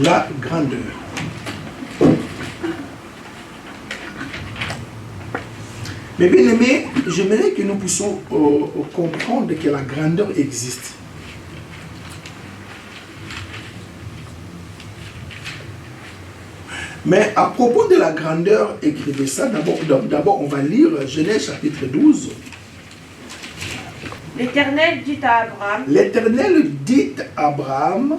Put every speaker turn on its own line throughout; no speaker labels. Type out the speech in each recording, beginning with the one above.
la grandeur. Mais bien aimé, j'aimerais que nous puissions comprendre que la grandeur existe. Mais à propos de la grandeur, écrivez ça. D'abord, on va lire Genèse chapitre 12.
L'Éternel dit à Abraham.
L'Éternel dit à Abraham.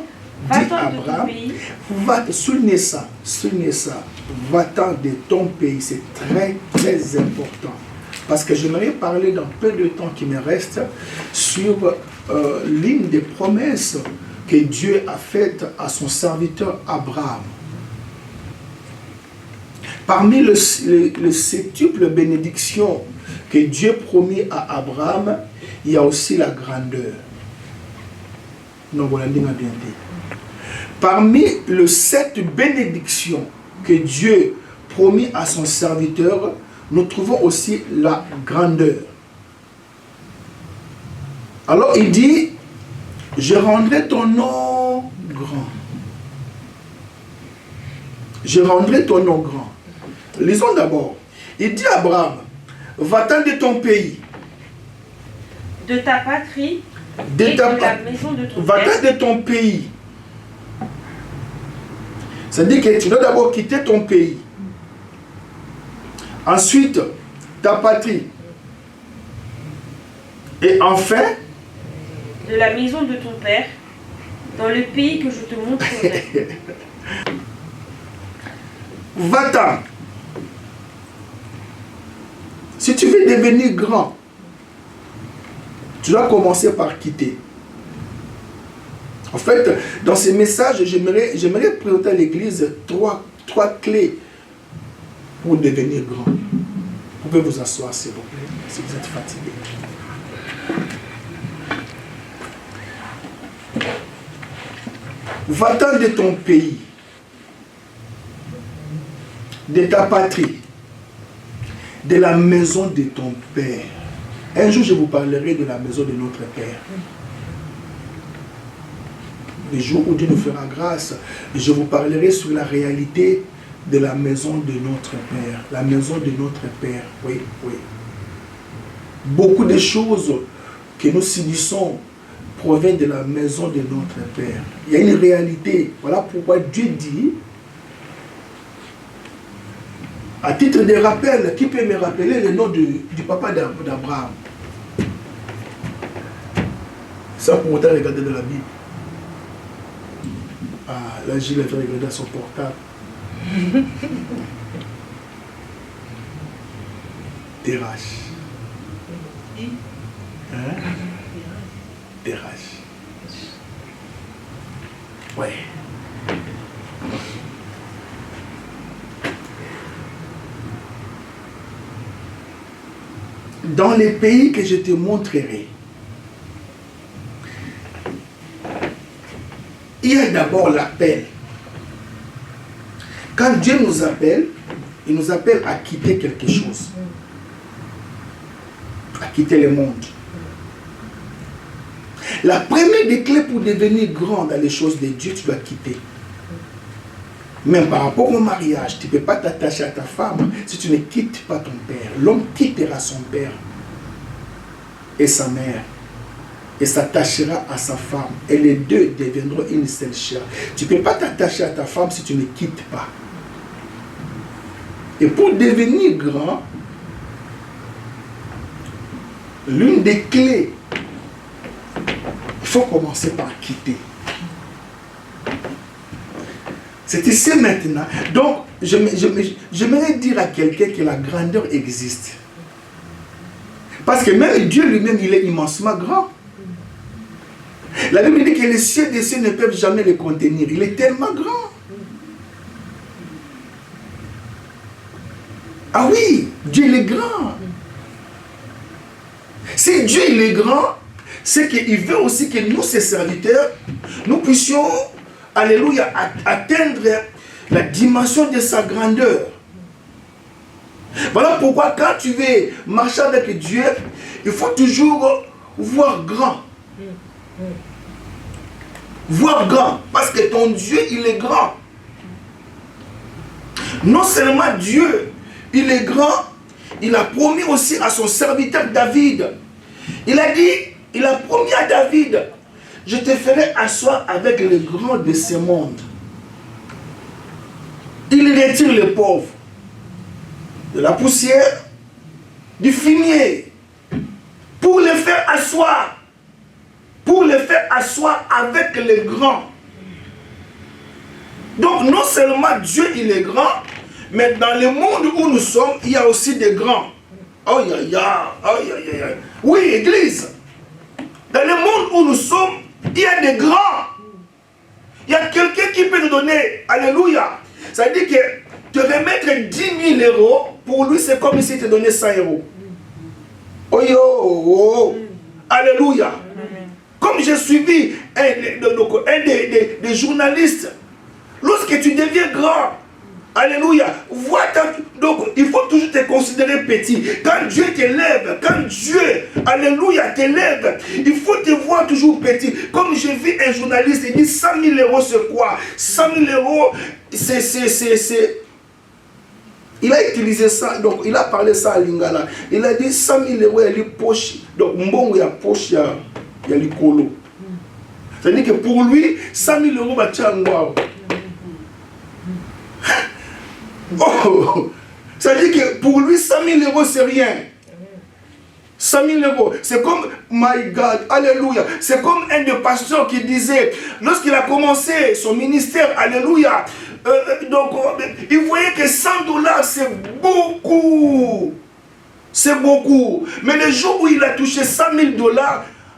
Soulignez ça. Va-t'en de ton pays. C'est très, très important. Parce que j'aimerais parler dans peu de temps qui me reste sur l'une des promesses que Dieu a faites à son serviteur Abraham. Parmi le septuple bénédiction que Dieu promit à Abraham, il y a aussi la grandeur. Non, voilà, bien dit. Parmi les 7 bénédictions que Dieu promit à son serviteur, nous trouvons aussi la grandeur. Alors il dit, je rendrai ton nom grand. Je rendrai ton nom grand. Lisons d'abord. Il dit à Abraham, va-t'en de ton pays.
De ta patrie et de la maison de ton père.
Va-t'en de ton pays. C'est-à-dire que tu dois d'abord quitter ton pays. Ensuite, ta patrie. Et enfin,
de la maison de ton père, dans le pays que je te montrerai.
Va-t'en. Si tu veux devenir grand, tu dois commencer par quitter. En fait, dans ces messages, j'aimerais présenter à l'Église trois clés pour devenir grand. Vous pouvez vous asseoir, s'il vous plaît, si vous êtes fatigué. Va-t'en de ton pays, de ta patrie, de la maison de ton Père. Un jour, je vous parlerai de la maison de notre Père. Le jour où Dieu nous fera grâce, je vous parlerai sur la réalité de la maison de notre Père. La maison de notre Père, oui, oui. Beaucoup de choses que nous subissons proviennent de la maison de notre Père. Il y a une réalité. Voilà pourquoi Dieu dit, à titre de rappel, qui peut me rappeler le nom du papa d'Abraham? Sans pour autant regarder dans la Bible. Ah, là, Gilles a fait regarder à son portable. Terrache. Hein? Terrache. Ouais. Dans les pays que je te montrerai, il y a d'abord l'appel. Quand Dieu nous appelle, il nous appelle à quitter quelque chose. À quitter le monde. La première des clés pour devenir grand dans les choses de Dieu, tu dois quitter. Même par rapport au mariage, tu ne peux pas t'attacher à ta femme si tu ne quittes pas ton père. L'homme quittera son père et sa mère et s'attachera à sa femme. Et les deux deviendront une seule chair. Tu ne peux pas t'attacher à ta femme si tu ne quittes pas. Et pour devenir grand, l'une des clés, il faut commencer par quitter. C'est ici maintenant. Donc, j'aimerais dire à quelqu'un que la grandeur existe. Parce que même Dieu lui-même, il est immensement grand. La Bible dit que les cieux des cieux ne peuvent jamais le contenir. Il est tellement grand. Ah oui, Dieu il est grand. Si Dieu il est grand, c'est qu'il veut aussi que nous, ses serviteurs, nous puissions, alléluia, atteindre la dimension de sa grandeur. Voilà pourquoi quand tu veux marcher avec Dieu, il faut toujours voir grand. Voir grand. Parce que ton Dieu, il est grand. Non seulement Dieu, il est grand, il a promis aussi à son serviteur David. Il a dit, il a promis à David, je te ferai asseoir avec les grands de ce monde. Il retire les pauvres de la poussière, du fumier, pour les faire asseoir. Pour les faire asseoir avec les grands. Donc non seulement Dieu il est grand, mais dans le monde où nous sommes, il y a aussi des grands. Oh ya ya, oh ya ya ya. Oui, Église. Dans le monde où nous sommes, il y a des grands. Il y a quelqu'un qui peut nous donner, alléluia. Ça veut dire que te remettre 10 000 euros, pour lui c'est comme si tu te donnais 100 euros. Oh yo, oh, alléluia. Comme j'ai suivi un des journalistes, lorsque tu deviens grand, alléluia, donc il faut toujours te considérer petit. Quand Dieu t'élève, quand Dieu, alléluia, t'élève, il faut te voir toujours petit. Comme j'ai vu un journaliste, il dit 100 000 euros c'est quoi? 100 000 euros, c'est... Il a utilisé ça, donc il a parlé ça à Lingala. Il a dit 100 000 euros, il y a poche, donc mbongo il y a poche, il y a l'icolo. C'est-à-dire que pour lui, 100 000 euros, bah tiens, wow. Oh, c'est-à-dire que pour lui, 100 000 euros, c'est rien. 100 000 euros, c'est comme, my God, alléluia, c'est comme un des pasteurs qui disait, lorsqu'il a commencé son ministère, alléluia, donc il voyait que 100 $, c'est beaucoup. C'est beaucoup. Mais le jour où il a touché 100 000 $,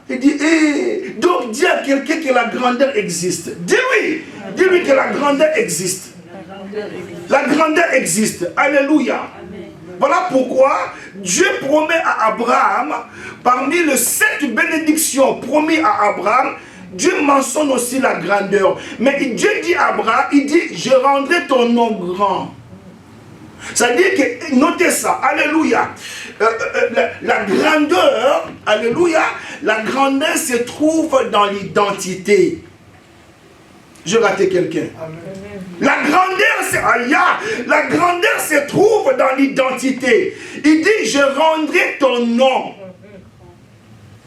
il dit, hey, donc dis à quelqu'un que la grandeur existe. Dis-lui que la grandeur existe. La grandeur existe. Alléluia. Voilà pourquoi Dieu promet à Abraham, parmi les 7 bénédictions promises à Abraham, Dieu mentionne aussi la grandeur. Mais Dieu dit à Abraham, il dit, je rendrai ton nom grand. C'est-à-dire que, notez ça, alléluia, la grandeur, alléluia, la grandeur se trouve dans l'identité. Je ratais quelqu'un. La grandeur se trouve dans l'identité. Il dit, je rendrai ton nom.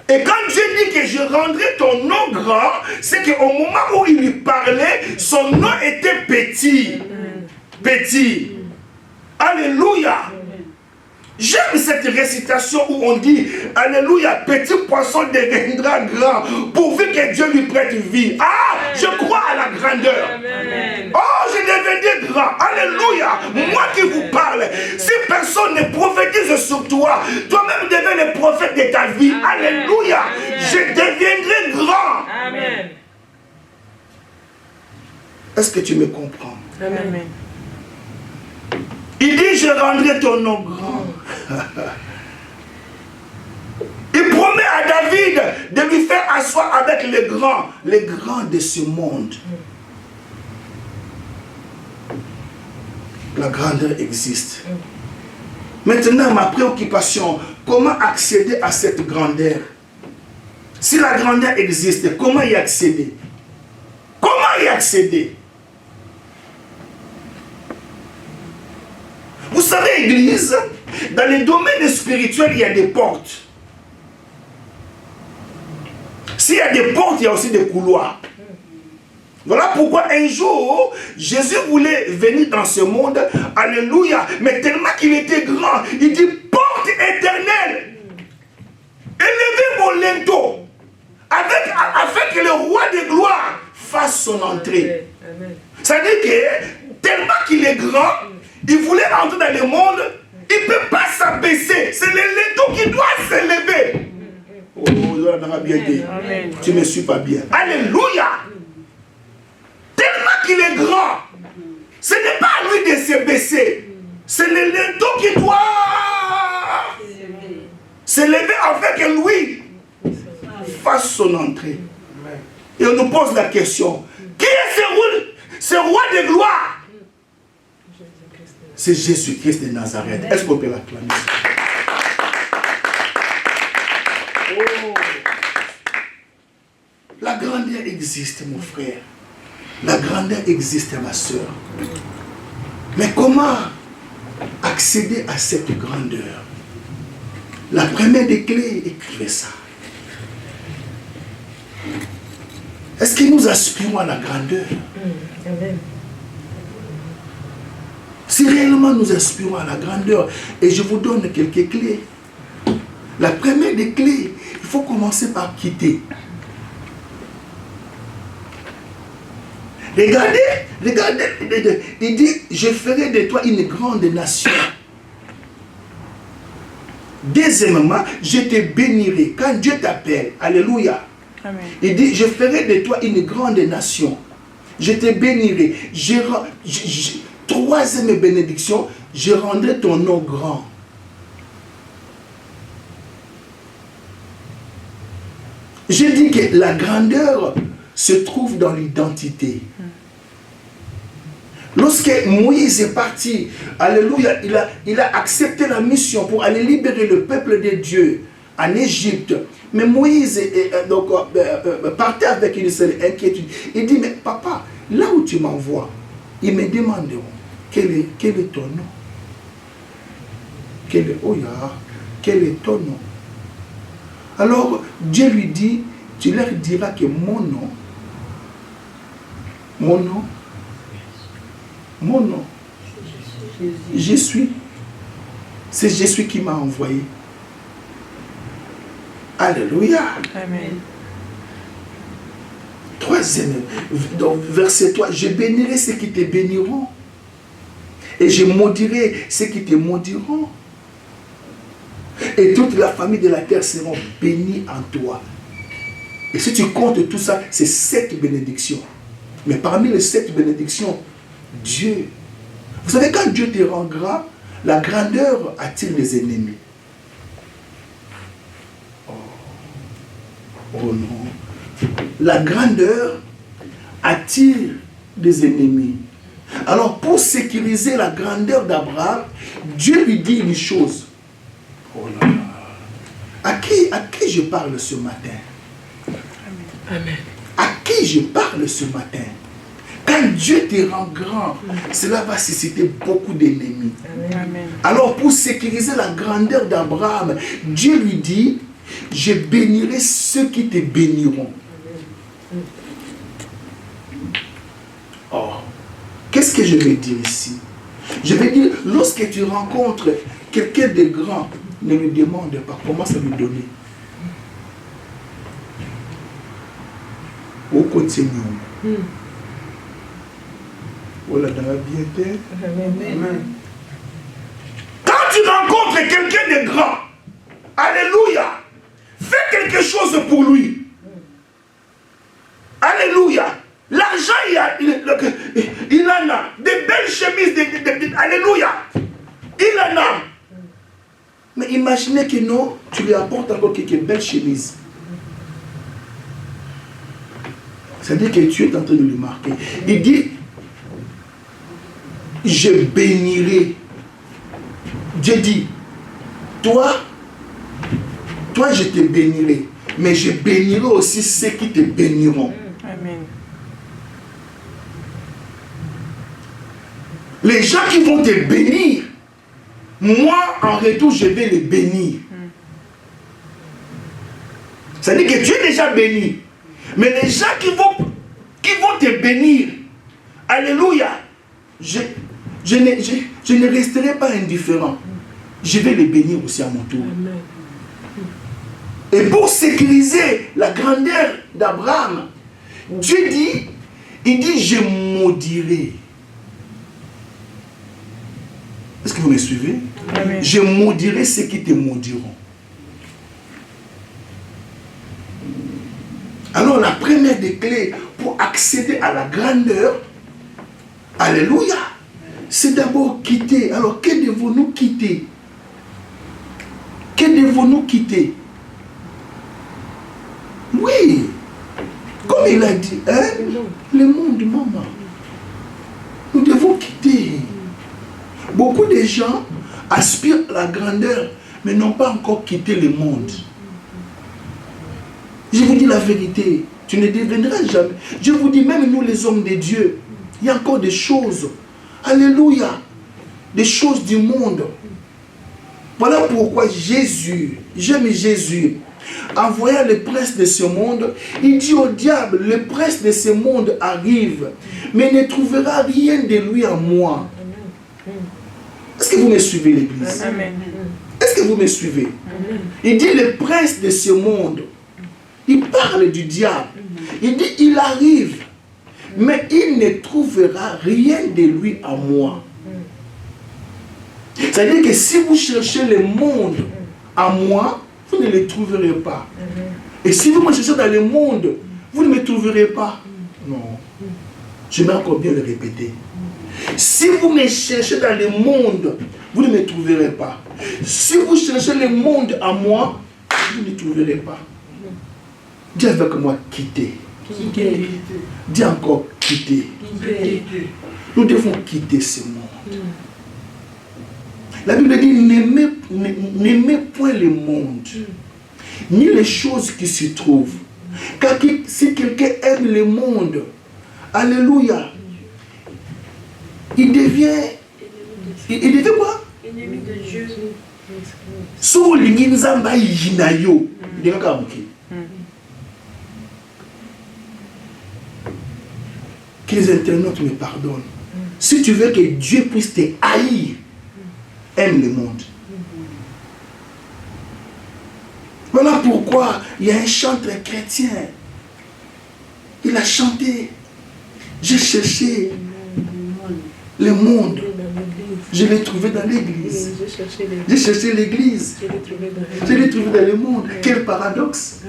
Et quand Dieu dit que je rendrai ton nom grand, c'est qu'au moment où il lui parlait, son nom était petit. Petit. Alléluia. J'aime cette récitation où on dit, alléluia, petit poisson deviendra grand, pourvu que Dieu lui prête vie. Ah, je crois à la grandeur. Amen. Oh, je deviendrai grand. Alléluia. Moi qui vous parle, si personne ne prophétise sur toi, toi-même deviens le prophète de ta vie. Amen. Alléluia. Amen. Je deviendrai grand. Amen. Est-ce que tu me comprends? Amen. Il dit, je rendrai ton nom grand. Il promet à David de lui faire asseoir avec les grands de ce monde. La grandeur existe. Maintenant, ma préoccupation, comment accéder à cette grandeur? Si la grandeur existe, comment y accéder? Comment y accéder? Vous savez, Église, dans les domaines spirituels, il y a des portes. S'il y a des portes, il y a aussi des couloirs. Voilà pourquoi un jour, Jésus voulait venir dans ce monde, alléluia, mais tellement qu'il était grand, il dit, porte éternelle, élevez mon linteau, afin que le roi de gloire fasse son entrée. Ça veut dire que, tellement qu'il est grand, il voulait entrer dans le monde, il ne peut pas s'abaisser. C'est le linteau qui doit s'élever. Oh, on a bien dit. Tu ne me suis pas bien. Alléluia. Tellement qu'il est grand, ce n'est pas à lui de se baisser. C'est le linteau qui doit s'élever afin que lui fasse son entrée. Et on nous pose la question, qui est ce roi de gloire? C'est Jésus-Christ de Nazareth. Est-ce qu'on peut l'acclamer? Oh. La grandeur existe, mon frère. La grandeur existe, ma soeur. Mais comment accéder à cette grandeur? La première des clés, écrivez ça. Est-ce que nous aspirons à la grandeur? Si réellement nous aspirons à la grandeur, et je vous donne quelques clés. La première des clés, il faut commencer par quitter. Regardez, il dit, je ferai de toi une grande nation. Deuxièmement, je te bénirai. Quand Dieu t'appelle, alléluia.
Amen.
Il dit, je ferai de toi une grande nation. Je te bénirai. Troisième bénédiction, je rendrai ton nom grand. Je dis que la grandeur se trouve dans l'identité. Lorsque Moïse est parti, alléluia, il a accepté la mission pour aller libérer le peuple de Dieu en Égypte. Mais Moïse partait avec une seule inquiétude. Il dit, mais papa, là où tu m'envoies, ils me demanderont, quel est ton nom? Quel est ton nom? Alors, Dieu lui dit, tu leur diras que mon nom, je suis. C'est Jésus qui m'a envoyé. Alléluia.
Amen.
Troisième, donc verset 3, je bénirai ceux qui te béniront. Et je maudirai ceux qui te maudiront. Et toute la famille de la terre seront bénies en toi. Et si tu comptes tout ça, c'est 7 bénédictions. Mais parmi les 7 bénédictions, Dieu. Vous savez, quand Dieu te rend grand, la grandeur attire les ennemis. Oh non. La grandeur attire les ennemis. Alors, pour sécuriser la grandeur d'Abraham, Dieu lui dit une chose. Oh là là. À qui je parle ce matin?
Amen.
À qui je parle ce matin? Quand Dieu te rend grand, cela va susciter beaucoup d'ennemis.
Amen.
Alors, pour sécuriser la grandeur d'Abraham, Dieu lui dit, je bénirai ceux qui te béniront. Oh, qu'est-ce que je vais dire ici? Je vais dire, lorsque tu rencontres quelqu'un de grand, ne lui demande pas, commence à lui donner. Au continue. Voilà, dans la bienté. Amen. Quand tu rencontres quelqu'un de grand, alléluia, fais quelque chose pour lui. Alléluia. L'argent, il en a. Des belles chemises, alléluia. Il en a. Mais imaginez que non, tu lui apportes encore quelques belles chemises. C'est-à-dire que tu es en train de lui marquer. Il dit, je bénirai. Dieu dit, toi je te bénirai, mais je bénirai aussi ceux qui te béniront.
Amen.
Les gens qui vont te bénir, moi en retour je vais les bénir. C'est-à-dire que tu es déjà béni. Mais les gens qui vont te bénir, alléluia, je ne resterai pas indifférent. Je vais les bénir aussi à mon tour.
Amen.
Et pour sécuriser la grandeur d'Abraham, Dieu dit, il dit, je maudirai. Est-ce que vous me suivez?
Amen.
Je maudirai ceux qui te maudiront. Alors la première des clés pour accéder à la grandeur, alléluia, c'est d'abord quitter. Alors que devons-nous quitter? Que devons-nous quitter? Oui, comme il a dit, hein? Le monde, maman. Nous devons quitter. Beaucoup de gens aspirent à la grandeur, mais n'ont pas encore quitté le monde. Je vous dis la vérité. Tu ne deviendras jamais. Je vous dis, même nous les hommes de Dieu, il y a encore des choses. Alléluia. Des choses du monde. Voilà pourquoi Jésus, j'aime Jésus, en voyant le prince de ce monde, il dit au diable, le prince de ce monde arrive, mais ne trouvera rien de lui en moi. Est-ce que vous me suivez, l'église? Est-ce que vous me suivez? Il dit le prince de ce monde. Il parle du diable. Il dit il arrive, mais il ne trouvera rien de lui en moi. C'est-à-dire que si vous cherchez le monde en moi, vous ne le trouverez pas. Et si vous me cherchez dans le monde, vous ne me trouverez pas. Non. J'aimerais encore bien le répéter. Si vous me cherchez dans le monde, vous ne me trouverez pas. Si vous cherchez le monde en moi, vous ne trouverez pas. Dis avec moi, quitter. Dis encore, quitter. Nous devons quitter ce monde. La Bible dit, n'aimez point le monde, ni les choses qui s'y trouvent. Car si quelqu'un aime le monde, alléluia, il devient quoi?
Ennemi de Dieu.
So linginzamba yinayo. Que les internautes me pardonnent. Si tu veux que Dieu puisse te haïr, aime le monde. Voilà pourquoi il y a un chanteur chrétien. Il a chanté. J'ai cherché le monde. Je l'ai trouvé dans l'église. J'ai cherché l'église. Je l'ai trouvé dans le monde. Quel paradoxe.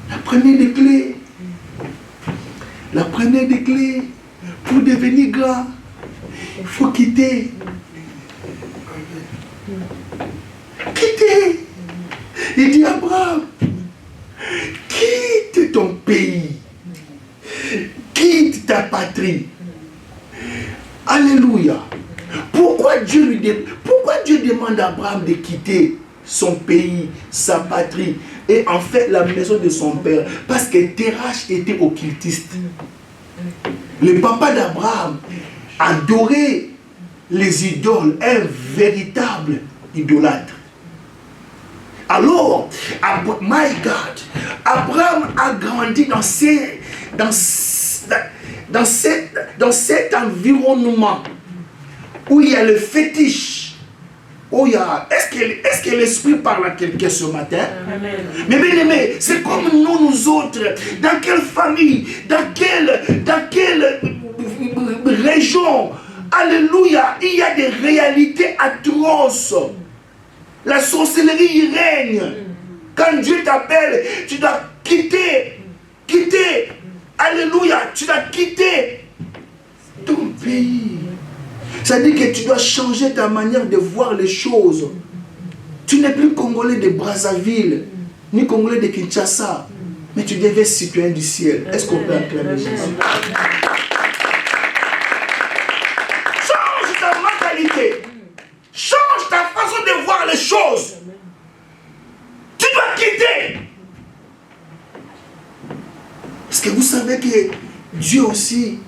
La première des clés. La première des clés pour devenir grand, il faut quitter. Quitter. Il dit à Abraham, quitte ton pays. Quitte ta patrie. Alléluia. Pourquoi Dieu demande à Abraham de quitter son pays, sa patrie et en fait la maison de son père? Parce que Terach était occultiste. Le papa d'Abraham adorait les idoles, un véritable idolâtre. Alors, my God, Abraham a grandi dans cet environnement où il y a le fétiche. Oh, est-ce que l'esprit parle à quelqu'un ce matin? Amen. Mais bien aimé, c'est comme nous autres. Dans quelle famille, dans quelle région, alléluia, il y a des réalités atroces. La sorcellerie y règne. Quand Dieu t'appelle, tu dois quitter. Alléluia, tu dois quitter ton pays. Ça dit que tu dois changer ta manière de voir les choses. Tu n'es plus Congolais de Brazzaville, ni Congolais de Kinshasa, mais tu deviens citoyen du ciel. Est-ce qu'on peut acclamer Jésus? Change ta mentalité. Change ta façon de voir les choses. Tu dois quitter. Parce que vous savez que Dieu aussi,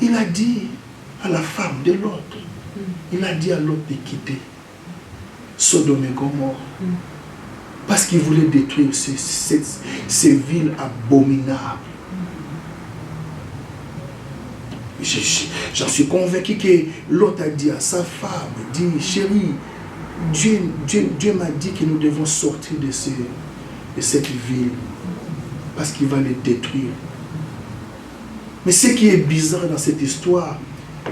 il a dit à la femme de l'autre, il a dit à l'autre de quitter Sodome et Gomorrhe. Parce qu'il voulait détruire ces villes abominables. J'en suis convaincu que l'autre a dit à sa femme, dit, chérie, Dieu m'a dit que nous devons sortir de cette ville parce qu'il va les détruire. Mais ce qui est bizarre dans cette histoire,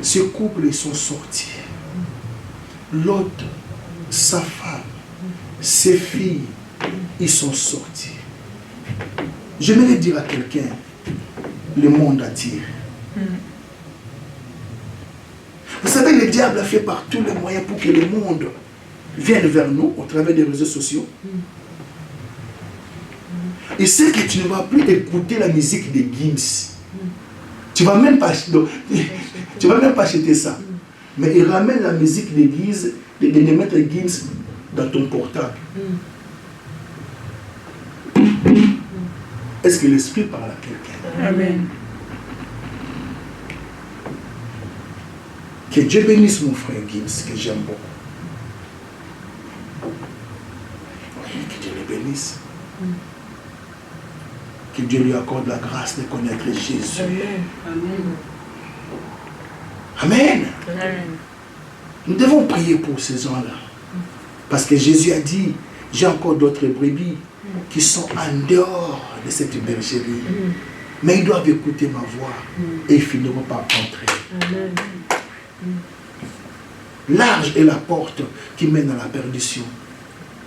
ces couples ils sont sortis. L'autre, sa femme, ses filles, ils sont sortis. J'aimerais dire à quelqu'un, le monde attire. Vous savez, le diable a fait par tous les moyens pour que le monde vienne vers nous au travers des réseaux sociaux. Il sait que tu ne vas plus écouter la musique des Gims. Tu ne vas même pas acheter ça. Mais il ramène la musique d'église, de mettre Gims dans ton portable. Est-ce que l'Esprit parle à quelqu'un?
Amen.
Que Dieu bénisse mon frère Gibbs, que j'aime beaucoup. Oui, que Dieu le bénisse. Que Dieu lui accorde la grâce de connaître Jésus.
Amen.
Amen.
Amen.
Nous devons prier pour ces gens-là. Parce que Jésus a dit, j'ai encore d'autres brebis qui sont en dehors de cette bergerie. Mais ils doivent écouter ma voix et ils finiront par entrer.
Amen.
Large est la porte qui mène à la perdition.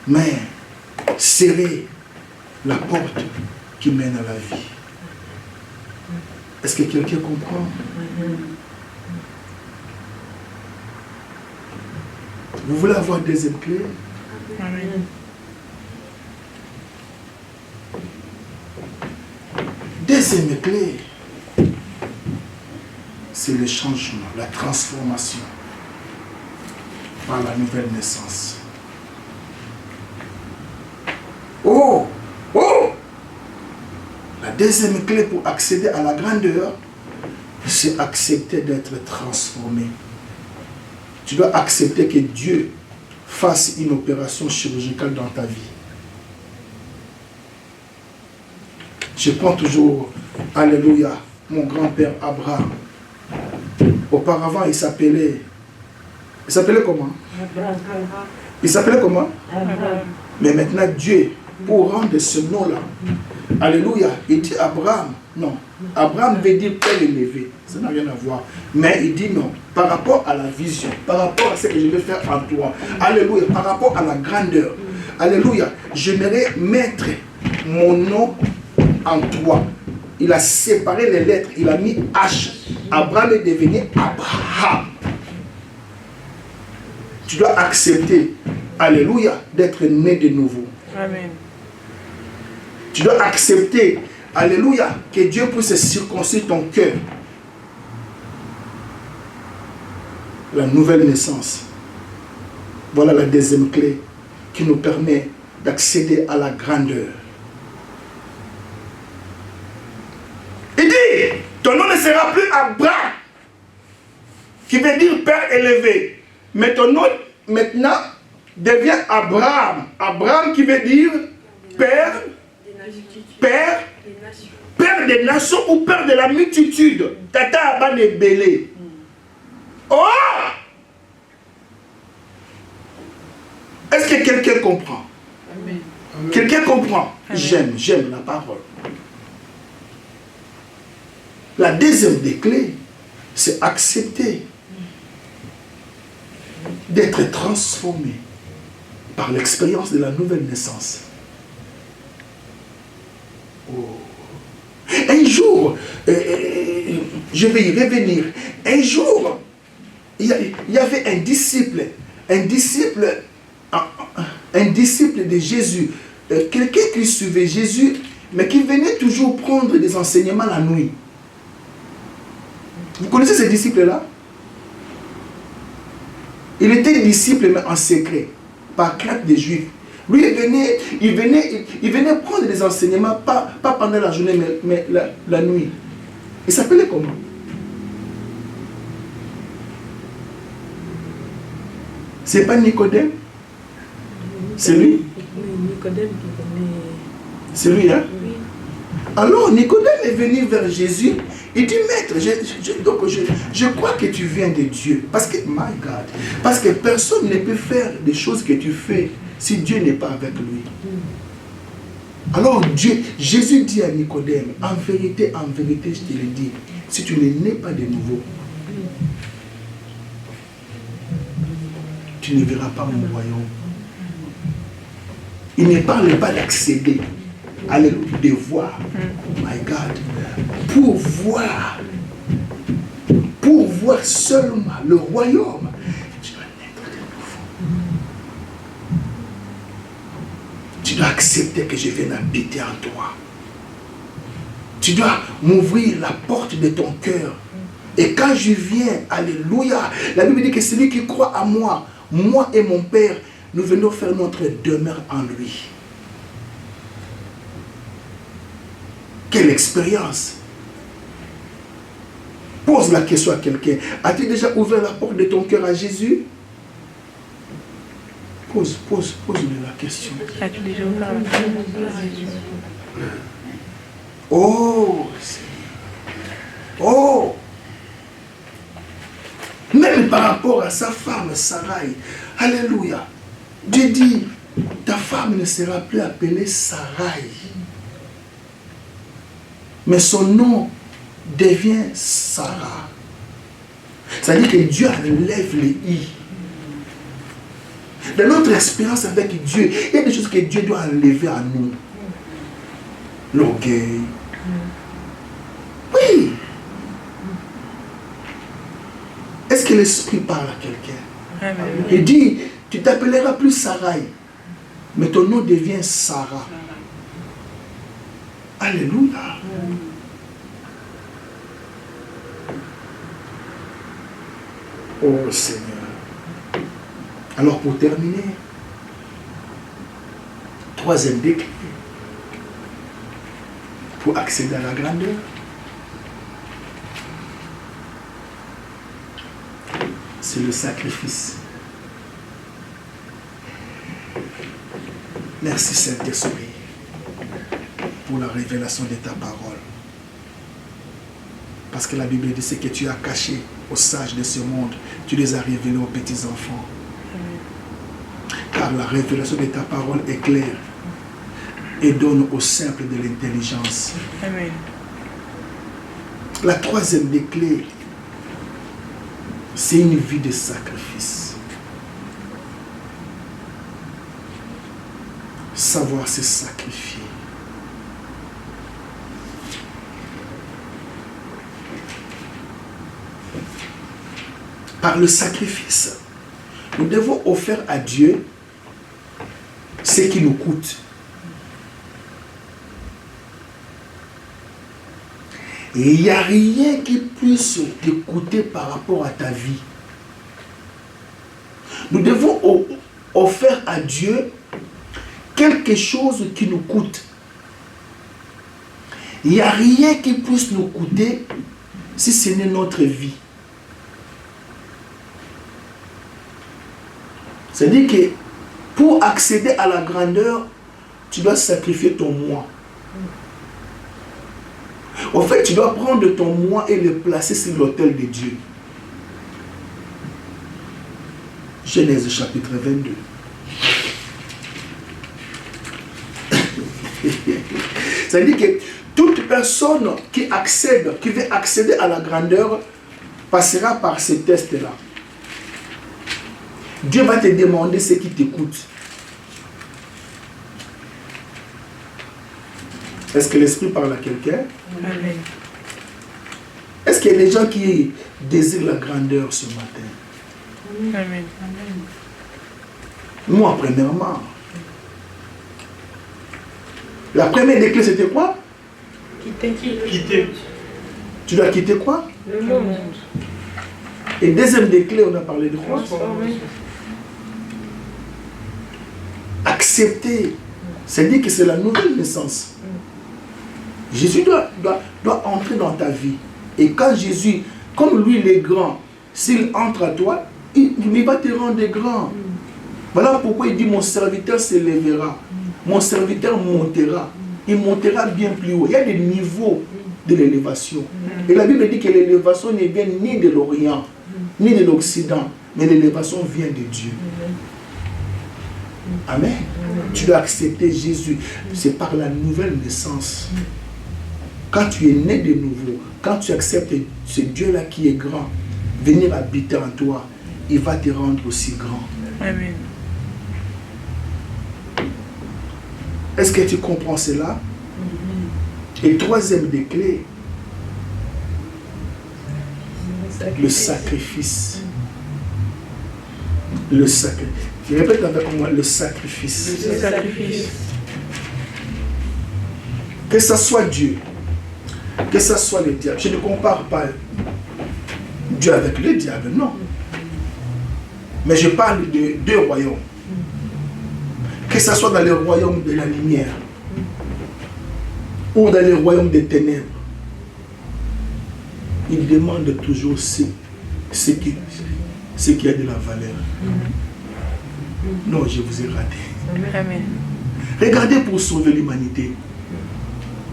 Mais serrée la porte qui mène à la vie. Est-ce que quelqu'un comprend? Vous voulez avoir deuxième clé?
Amen.
Deuxième clé, c'est le changement, la transformation par la nouvelle naissance. Oh! Oh! La deuxième clé pour accéder à la grandeur, c'est accepter d'être transformé. Tu dois accepter que Dieu fasse une opération chirurgicale dans ta vie. Je prends toujours, alléluia, mon grand-père Abraham. Auparavant, il s'appelait comment?
Abraham.
Il s'appelait comment?
Abraham.
Mais maintenant, Dieu, pour rendre ce nom-là, alléluia, il dit Abraham. Non, Abraham veut dire père élevé. Ça n'a rien à voir. Mais il dit non, par rapport à la vision, par rapport à ce que je vais faire en toi, alléluia, par rapport à la grandeur, alléluia, j'aimerais mettre mon nom en toi. Il a séparé les lettres, il a mis H. Abraham est devenu Abraham. Tu dois accepter, alléluia, d'être né de nouveau.
Amen.
Tu dois accepter, alléluia, que Dieu puisse circoncire ton cœur. La nouvelle naissance. Voilà la deuxième clé qui nous permet d'accéder à la grandeur. Il dit, ton nom ne sera plus Abraham, qui veut dire père élevé. Mais ton nom maintenant devient Abraham. Abraham qui veut dire père, père des nations ou père de la multitude. Tata Aban est belé. Oh! Est-ce que quelqu'un comprend?
Amen.
Quelqu'un comprend?
Amen.
J'aime la parole. La deuxième des clés, c'est accepter d'être transformé par l'expérience de la nouvelle naissance. Oh. Un jour, je vais y revenir, un jour, il y avait un disciple de Jésus, quelqu'un qui suivait Jésus, mais qui venait toujours prendre des enseignements la nuit. Vous connaissez ce disciple-là? Il était disciple, mais en secret, par crainte des Juifs. Lui, il venait prendre des enseignements, pas pendant la journée, mais la nuit. Il s'appelait comment? C'est pas Nicodème? C'est lui?
Nicodème qui connaît.
C'est lui, hein?
Oui.
Alors, Nicodème est venu vers Jésus. Il dit, maître, je crois que tu viens de Dieu. Parce que, my God, parce que personne ne peut faire des choses que tu fais si Dieu n'est pas avec lui. Alors, Jésus dit à Nicodème, en vérité, je te le dis, si tu ne nais pas de nouveau, tu ne verras pas mon royaume. Il ne parle pas d'accéder, alléluia, de voir. My God. Pour voir seulement le royaume, tu dois naître de nouveau. Tu dois accepter que je vienne habiter en toi. Tu dois m'ouvrir la porte de ton cœur. Et quand je viens, alléluia, la Bible dit que celui qui croit à moi, moi et mon Père, nous venons faire notre demeure en lui. expérience. Pose la question à quelqu'un. As-tu déjà ouvert la porte de ton cœur à Jésus? Pose-lui la question.
As-tu déjà ouvert la porte à Jésus?
Oh, Seigneur. Oh! Même par rapport à sa femme, Sarai. Alléluia. Dieu dit, ta femme ne sera plus appelée Sarai. Mais son nom devient Sarah. C'est-à-dire que Dieu enlève les i. Dans notre expérience avec Dieu, il y a des choses que Dieu doit enlever à nous. L'orgueil. Oui. Est-ce que l'Esprit parle à quelqu'un? Il dit, tu t'appelleras plus Sarai, mais ton nom devient Sarah. Alléluia. Oh Seigneur. Alors pour terminer, troisième déclic, pour accéder à la grandeur, c'est le sacrifice. Merci Saint-Esprit pour la révélation de ta parole. Parce que la Bible dit ce que tu as caché aux sages de ce monde, tu les as révélés aux petits-enfants. Car la révélation de ta parole est claire et donne aux simples de l'intelligence.
Amen.
La troisième des clés, c'est une vie de sacrifice. Savoir se sacrifier. Par le sacrifice, nous devons offrir à Dieu ce qui nous coûte. Et il n'y a rien qui puisse te coûter par rapport à ta vie. Nous devons offrir à Dieu quelque chose qui nous coûte. Il n'y a rien qui puisse nous coûter si ce n'est notre vie. C'est-à-dire que pour accéder à la grandeur, tu dois sacrifier ton moi. En fait, tu dois prendre ton moi et le placer sur l'autel de Dieu. Genèse chapitre 22. C'est-à-dire que toute personne qui veut accéder à la grandeur, passera par ces tests-là. Dieu va te demander ce qui te coûte. Est-ce que l'Esprit parle à quelqu'un?
Amen.
Est-ce qu'il y a des gens qui désirent la grandeur ce matin?
Amen.
Moi, premièrement. La première des clés, c'était quoi?
Quitter.
Tu dois quitter quoi?
Le monde.
Et deuxième des clés, on a parlé de quoi?
Transformer.
Accepter. C'est-à-dire que c'est la nouvelle naissance. Jésus doit entrer dans ta vie. Et quand Jésus, comme lui il est grand, s'il entre à toi, il va te rendre grand. Voilà pourquoi il dit mon serviteur s'élèvera. Mon serviteur montera. Il montera bien plus haut. Il y a des niveaux de l'élévation. Et la Bible dit que l'élévation ne vient ni de l'Orient, ni de l'Occident, mais l'élévation vient de Dieu. Amen. Tu dois accepter Jésus. C'est par la nouvelle naissance. Quand tu es né de nouveau, quand tu acceptes ce Dieu-là qui est grand, venir habiter en toi, il va te rendre aussi grand.
Amen.
Est-ce que tu comprends cela? Et troisième des clés, le sacrifice. Le sacrifice. Je répète avec moi, le sacrifice.
Le sacrifice.
Que ce soit Dieu, que ce soit le diable. Je ne compare pas Dieu avec le diable, non. Mais je parle de deux royaumes. Que ce soit dans le royaume de la lumière ou dans les royaumes des ténèbres, il demande toujours ce qui a de la valeur. Non, je vous ai raté.
Amen.
Regardez pour sauver l'humanité.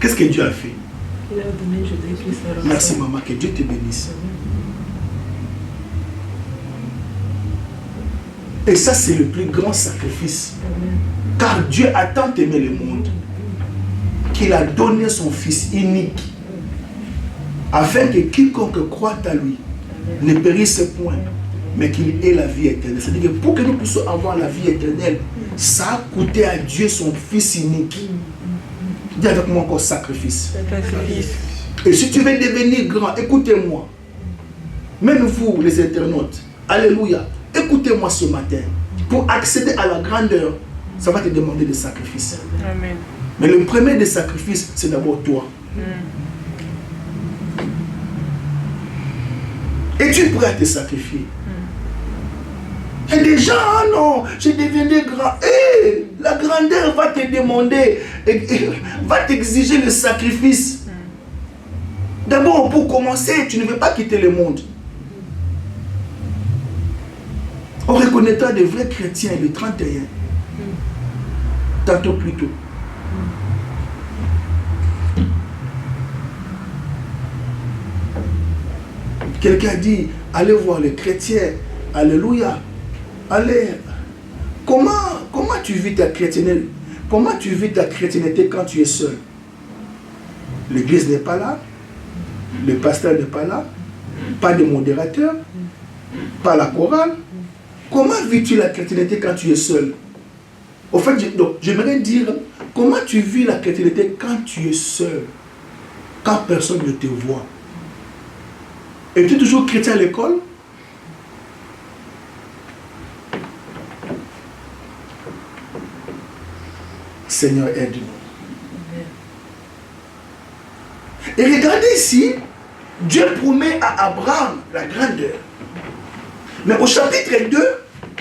Qu'est-ce que Dieu a fait?
Il a donné Jésus-Christ.
Merci maman, que Dieu te bénisse. Et ça, c'est le plus grand sacrifice. Car Dieu a tant aimé le monde qu'il a donné son Fils unique afin que quiconque croit à lui ne périsse point, mais qu'il ait la vie éternelle. C'est-à-dire que pour que nous puissions avoir la vie éternelle, ça a coûté à Dieu son Fils unique. Dis avec moi encore sacrifice. Et si tu veux devenir grand, écoutez-moi. Même vous, les internautes, alléluia, écoutez-moi ce matin. Pour accéder à la grandeur, ça va te demander des sacrifices.
Amen.
Mais le premier des sacrifices, c'est d'abord toi. Es-tu prêt à te sacrifier? Il y a des gens, ah non, je deviendrai grand. Hey, la grandeur va te demander, va t'exiger le sacrifice. D'abord, pour commencer, tu ne veux pas quitter le monde. On reconnaîtra des vrais chrétiens le 31. Tantôt plus tôt. Quelqu'un dit, allez voir les chrétiens. Alléluia. Allez. Comment tu vis ta chrétienté? Comment tu vis ta chrétienté quand tu es seul? L'église n'est pas là. Le pasteur n'est pas là. Pas de modérateur. Pas la chorale. Comment vis-tu la chrétienté quand tu es seul? Au fait, j'aimerais dire, comment tu vis la chrétienté quand tu es seul? Quand personne ne te voit? Es-tu toujours chrétien à l'école? Seigneur, aide-nous. Et regardez ici, Dieu promet à Abraham la grandeur. Mais au chapitre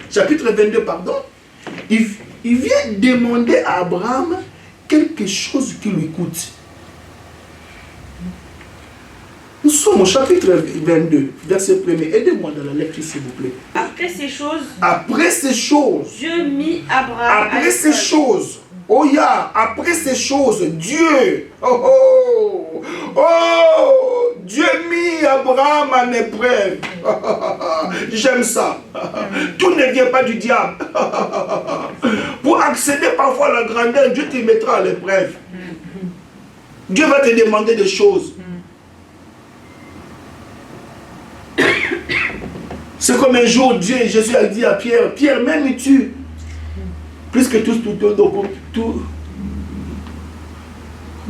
22, pardon, il vient demander à Abraham quelque chose qui lui coûte. Nous sommes au chapitre 22, verset 1er. Aidez-moi dans la lecture, s'il vous plaît.
Après ces choses,
Dieu
mit Abraham
après ces choses, oh ya, après ces choses, Dieu, Dieu mit Abraham en épreuve. J'aime ça. Tout ne vient pas du diable. Pour accéder parfois à la grandeur, Dieu te mettra à l'épreuve. Dieu va te demander des choses. C'est comme un jour Jésus a dit à Pierre, Pierre, m'aimes-tu plus que de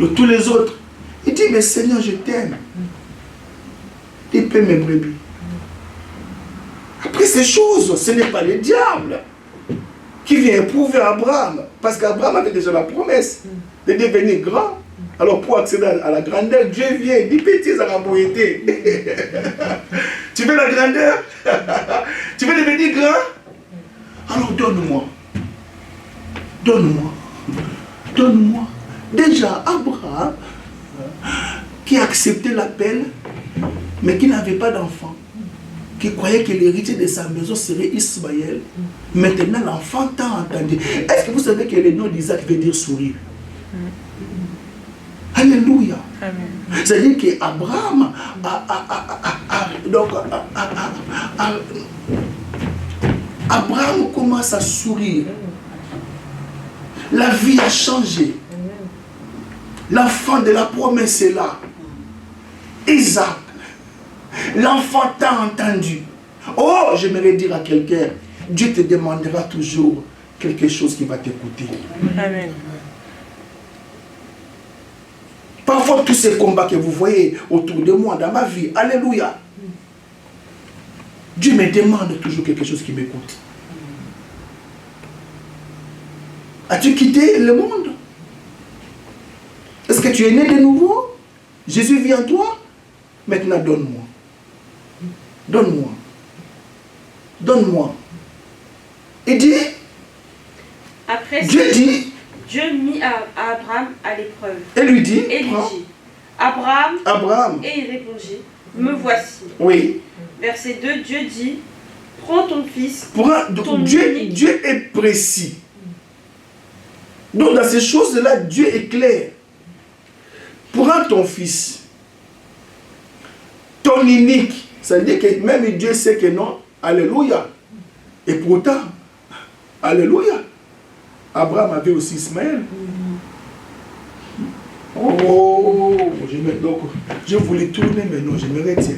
tous les autres? Il dit, mais Seigneur, je t'aime. Il paie mes brebis. Après ces choses, ce n'est pas le diable qui vient éprouver Abraham, parce qu'Abraham avait déjà la promesse de devenir grand. Alors pour accéder à la grandeur, Dieu vient, il dit, petit à la beauté. Tu veux la grandeur? Tu veux devenir grand? Alors donne-moi. Donne-moi. Donne-moi. Déjà, Abraham, qui acceptait l'appel, mais qui n'avait pas d'enfant, qui croyait que l'héritier de sa maison serait Ismaël, maintenant l'enfant t'a entendu. Est-ce que vous savez que le nom d'Isaac veut dire sourire? Alléluia. C'est-à-dire qu'Abraham Abraham commence à sourire. La vie a changé. L'enfant de la promesse est là. Isaac. L'enfant t'a entendu. Oh, j'aimerais dire à quelqu'un, Dieu te demandera toujours quelque chose qui va t'écouter.
Amen.
Parfois, tous ces combats que vous voyez autour de moi, dans ma vie, alléluia, Dieu me demande toujours quelque chose qui m'écoute. As-tu quitté le monde? Est-ce que tu es né de nouveau? Jésus vit en toi? Maintenant, donne-moi. Donne-moi. Donne-moi. Il dit, Dieu dit,
Dieu mit à Abraham à l'épreuve.
Et lui dit,
Et lui dit, Abraham,
Abraham.
et il répondit, me voici.
Oui.
Verset 2, Dieu dit, prends ton fils.
Donc Dieu est précis. Donc dans ces choses-là, Dieu est clair. Prends ton fils, ton unique. Ça veut dire que même Dieu sait que non. Alléluia. Et pourtant, alléluia. Abraham avait aussi Ismaël. Oh, je voulais tourner, mais non, je me retiens.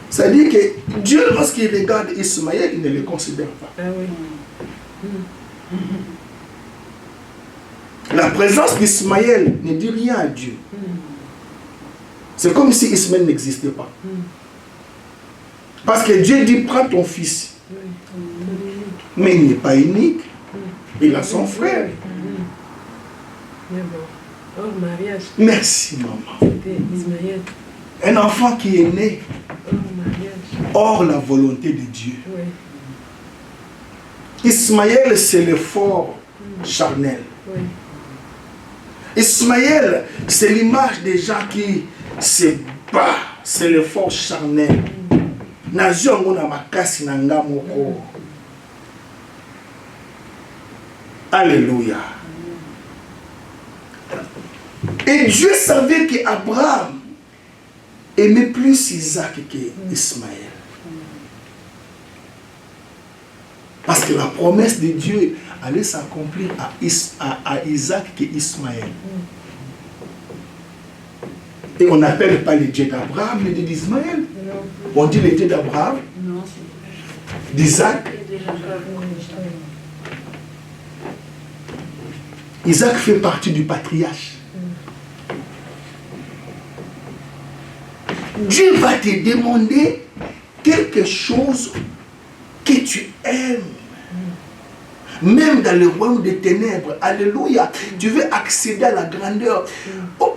Ça veut dire que Dieu, lorsqu'il regarde Ismaël, il ne le considère pas.
Ah oui.
La présence d'Ismaël ne dit rien à Dieu. C'est comme si Ismaël n'existait pas. Parce que Dieu dit, prends ton fils. Mais il n'est pas unique. Il a son frère.
Mais bon, hors mariage,
Merci, maman.
c'était Ismaël.
Un enfant qui est né
Hors mariage.
hors la volonté de Dieu.
Oui.
Ismaël, c'est l'effort charnel.
Oui.
Ismaël, c'est l'image des gens qui se battent. C'est l'effort charnel. Naziongo na makasi na nga moko. Alléluia. Et Dieu savait qu'Abraham aimait plus Isaac qu'Ismaël. Parce que la promesse de Dieu allait s'accomplir à Isaac qu'Ismaël. Et on n'appelle pas le Dieu d'Abraham, le Dieu d'Ismaël. On dit le Dieu d'Abraham, d'Isaac. Isaac fait partie du patriarche. Dieu va te demander quelque chose que tu aimes. Même dans le royaume des ténèbres, alléluia, tu veux accéder à la grandeur.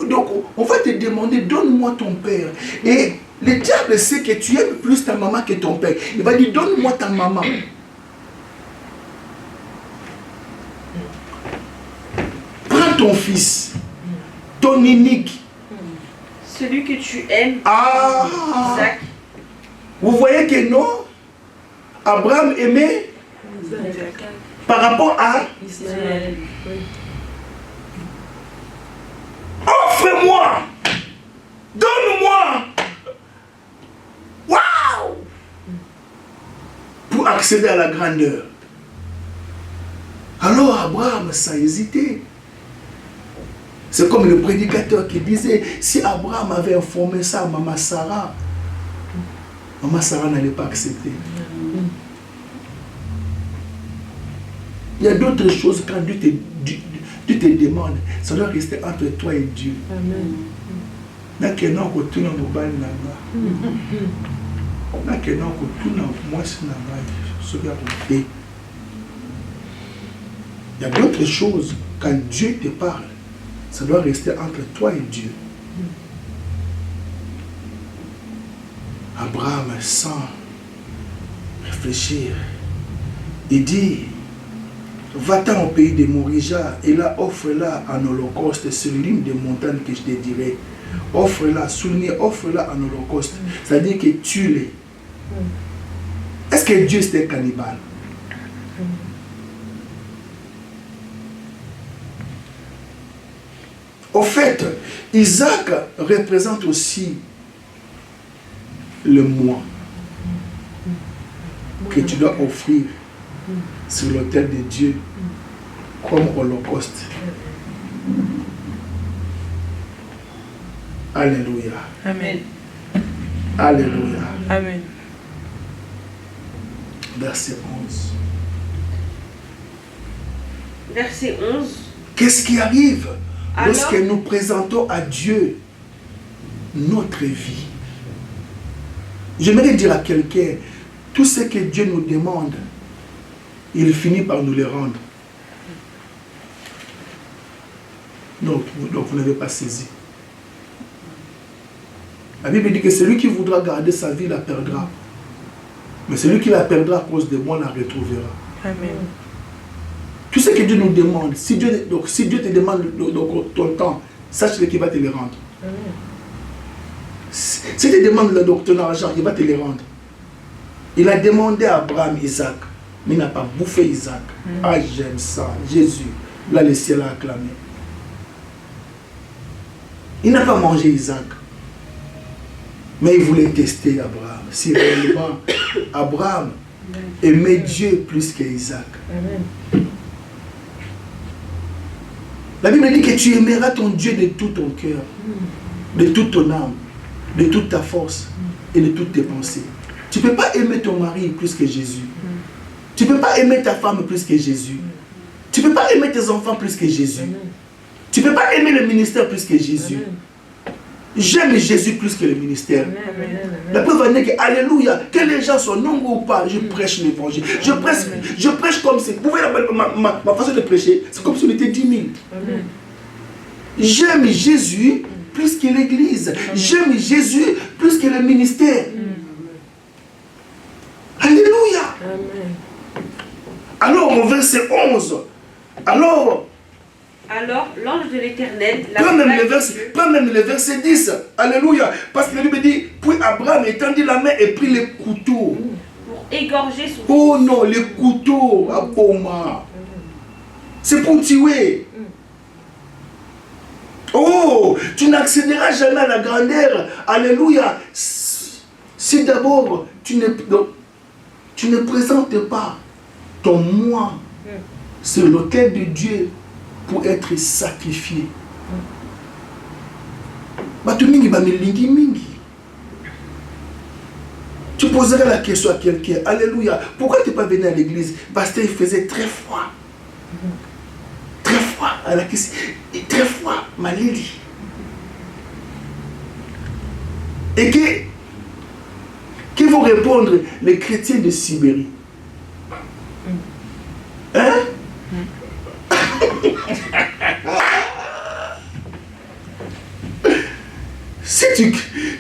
Donc, on va te demander, donne-moi ton père. Et le diable sait que tu aimes plus ta maman que ton père. Il va dire, donne-moi ta maman. Prends ton fils, ton unique.
Celui que tu aimes, Isaac.
Vous voyez que non, Abraham aimait par rapport à
Ismaël. Oui.
offre-moi, donne-moi. Waouh! Pour accéder à la grandeur. Alors Abraham, ça hésité. C'est comme le prédicateur qui disait, si Abraham avait informé ça à Maman Sarah n'allait pas accepter. Il y a d'autres choses quand Dieu te demande, ça doit rester entre toi et Dieu.
Amen.
Il y a d'autres choses, quand Dieu te parle, ça doit rester entre toi et Dieu. Abraham, sans réfléchir, il dit, va-t'en au pays de Morija et là offre-la en holocauste sur l'une des montagnes que je te dirai. Offre-la, souligne, offre-la en holocauste. C'est-à-dire que tue-les. Est-ce que Dieu c'était cannibale? Au fait, Isaac représente aussi le moi que tu dois offrir sur l'autel de Dieu comme holocauste. Alléluia.
Amen.
Alléluia.
Amen.
Verset 11.
Verset 11.
Qu'est-ce qui arrive lorsque
Alors,
nous présentons à Dieu notre vie? J'aimerais dire à quelqu'un, tout ce que Dieu nous demande, il finit par nous le rendre. Donc vous n'avez pas saisi. La Bible dit que celui qui voudra garder sa vie la perdra. Mais celui qui la perdra à cause de moi la retrouvera.
Amen.
Tout ce que Dieu nous demande, si Dieu te demande donc, ton temps, sache qu'il va te le rendre.
Amen.
Si tu te demandes donc, ton argent, il va te le rendre. Il a demandé à Abraham Isaac, mais il n'a pas bouffé Isaac. Ah, j'aime ça. Jésus, là, le ciel a acclamé. Il n'a pas mangé Isaac. Mais il voulait tester Abraham. Si réellement Abraham aimait Dieu plus qu'Isaac.
Amen.
La Bible dit que tu aimeras ton Dieu de tout ton cœur, de toute ton âme, de toute ta force et de toutes tes pensées. Tu ne peux pas aimer ton mari plus que Jésus. Tu ne peux pas aimer ta femme plus que Jésus. Tu ne peux pas aimer tes enfants plus que Jésus. Tu ne peux pas aimer le ministère plus que Jésus. J'aime Jésus plus que le ministère. La preuve en est que, alléluia, que les gens soient nombreux ou pas, je prêche l'évangile. Je prêche comme c'est. Vous voyez ma façon de prêcher, c'est comme si on était 10 000. J'aime Jésus plus que l'église. J'aime Jésus plus que le ministère. Alléluia. Alors, au verset 11, alors,
l'ange de l'Éternel...
Prends même le verset 10. Alléluia. Parce que la Bible dit, puis Abraham étendit la main et prit le couteau.
Pour égorger son
Oh non, le couteau à Poma. C'est pour tuer. Oh, tu n'accéderas jamais à la grandeur. Alléluia. Si d'abord tu ne présentes pas ton moi sur l'autel de Dieu pour être sacrifié. Tu poserais la question à quelqu'un, alléluia, pourquoi tu n'es pas venu à l'église? Parce qu'il faisait très froid. Très froid à la question. Très froid, ma Lily. Et que vont répondre les chrétiens de Sibérie? Hein?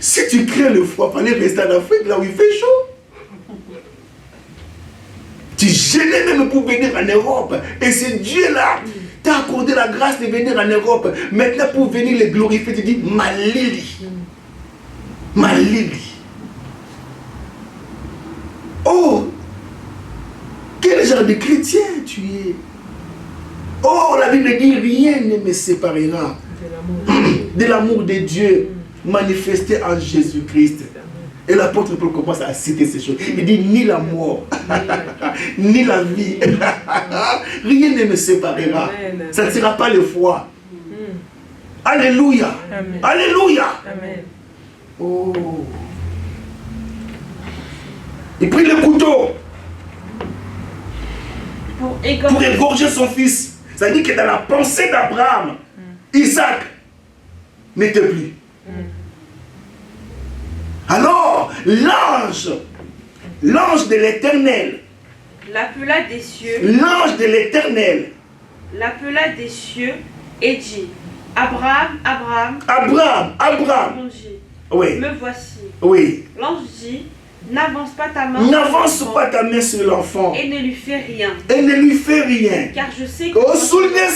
Si tu crains le froid, il fallait rester en Afrique, là où il fait chaud. Tu gênais même pour venir en Europe. Et c'est Dieu-là t'a accordé la grâce de venir en Europe. Maintenant, pour venir les glorifier, tu dis, ma Lily. Ma Lily. Oh, quel genre de chrétien tu es? Oh, la Bible dit, rien ne me séparera de l'amour de Dieu manifesté en Jésus-Christ. Et l'apôtre Paul commence à citer ces choses. Il dit, ni la mort, ni la vie, rien ne me séparera. Ça ne sera pas le froid. Alléluia.
Amen.
Alléluia.
Amen.
Oh. Il prit le couteau
pour
pour égorger son fils. Ça dit que dans la pensée d'Abraham, Isaac n'était plus. Alors, l'ange de l'Éternel,
l'appela des cieux,
l'ange de l'Éternel,
l'appela des cieux et dit, Abraham, Abraham,
Abraham, oui,
me voici.
Oui.
L'ange dit, n'avance pas ta main,
n'avance pas ta main sur l'enfant
et ne lui fais rien,
et ne lui fais rien.
car je sais que,
Oh, soulignez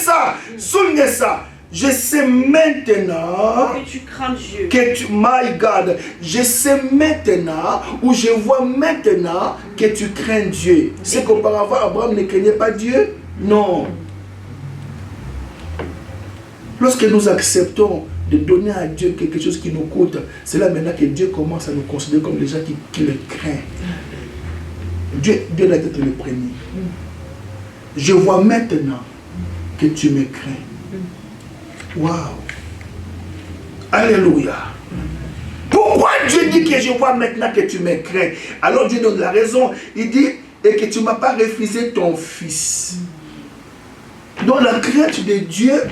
ça. Je sais maintenant
que tu crains Dieu.
My God, je sais maintenant, ou je vois maintenant que tu crains Dieu. C'est qu'auparavant, Abraham ne craignait pas Dieu? Non. Lorsque nous acceptons de donner à Dieu quelque chose qui nous coûte, c'est là maintenant que Dieu commence à nous considérer comme les gens qui le craignent. Dieu doit être le premier. Je vois maintenant que tu me crains. Waouh! Alléluia! Pourquoi Dieu dit que je vois maintenant que tu me crains? Alors Dieu donne la raison. Il dit, et que tu ne m'as pas refusé ton fils. Donc la crainte de Dieu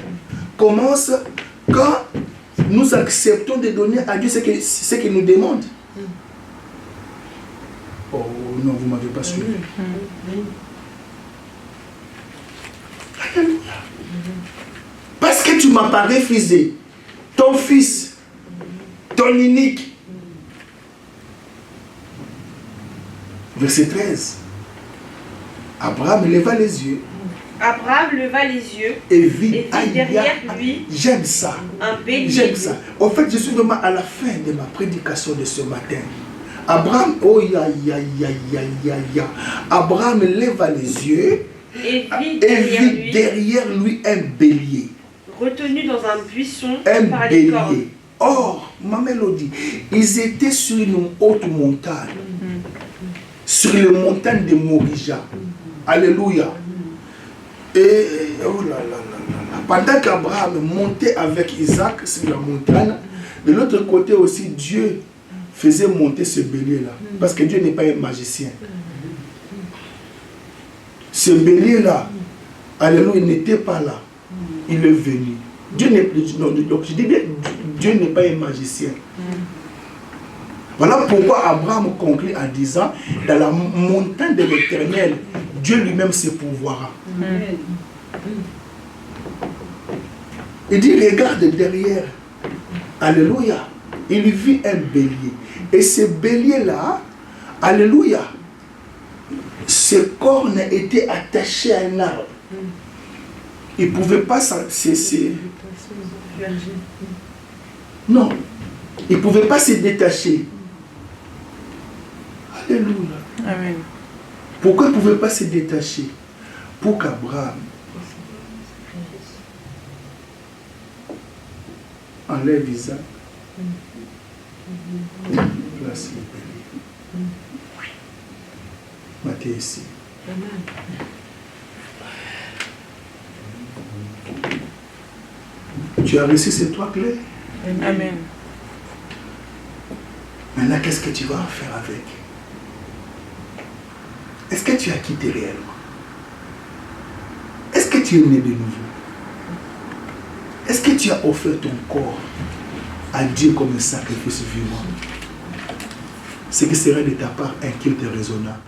commence quand nous acceptons de donner à Dieu ce qu'il nous demande. Oh non, vous ne m'avez pas suivi. Alléluia! Parce que tu ne m'as pas refusé ton fils, ton unique. Verset 13. Abraham leva les yeux
Abraham leva les yeux
et vit,
et vit derrière lui
j'aime ça.
un bélier.
J'aime ça. En fait, je suis vraiment à la fin de ma prédication de ce matin. Abraham, oh ya ya ya ya ya ya. Abraham leva les yeux
Et vit
et derrière lui un bélier.
retenu dans un buisson
Un
par les cornes.
bélier. Or, ma mélodie, ils étaient sur une haute montagne. Sur les montagnes de Morija. Alléluia. Et oh là là là là. Pendant qu'Abraham montait avec Isaac sur la montagne, de l'autre côté aussi, Dieu faisait monter ce bélier-là. Parce que Dieu n'est pas un magicien. Ce bélier-là, alléluia, il n'était pas là. Il est venu. Dieu n'est donc je dis bien, Dieu n'est pas un magicien. Voilà pourquoi Abraham conclut en disant, dans la montagne de l'Éternel, Dieu lui-même se pourvoira. Il dit, regarde derrière. Alléluia. Il vit un bélier. Et ce bélier-là, alléluia, ses cornes étaient attachées à un arbre. Il ne pouvait pas cesser. Non. Il ne pouvait pas se détacher. Alléluia.
Amen.
Pourquoi il ne pouvait pas se détacher? Pour qu'Abraham enlève Isaac, place le bélier. Matthieu ici. Tu as reçu ces trois clés?
Amen.
Maintenant, qu'est-ce que tu vas en faire avec? Est-ce que tu as quitté réellement? Est-ce que tu es né de nouveau? Est-ce que tu as offert ton corps à Dieu comme un sacrifice vivant? Ce qui sera de ta part un culte raisonnable.